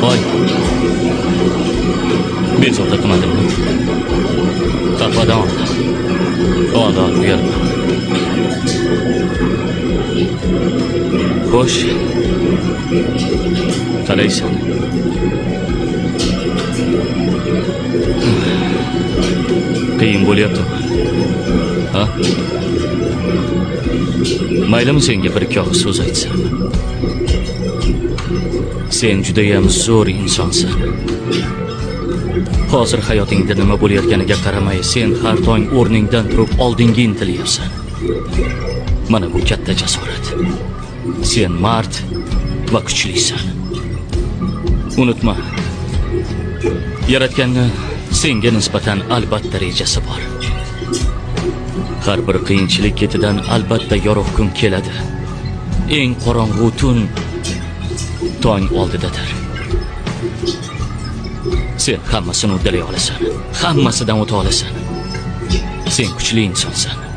Voy. Bezovta qilmadimmi? Qahvadan ol berma. Xo'sh. Qalaysan? Qiyin bo'lyaptimi? Ha? Maylimi senga bir ikki og'iz so'z aytsam? Sen judayam zo'r insonsan. Hozir hayotingda nima bo'layotganiga qaramay, sen har tong o'rningdan turib oldinga intilyapsan. Mana bu katta jasorat. Sen mard va kuchlisan. Unutma. Yaratganni senga nisbatan albatta rejasi bor. Har bir qiyinchilik ketidan albatta yorug' kun keladi. Eng qorong'u tun tong oldidadir. Sen hammasini uddalay olasan. Hammasidan o'ta olasan. Sen kuchli insonsan.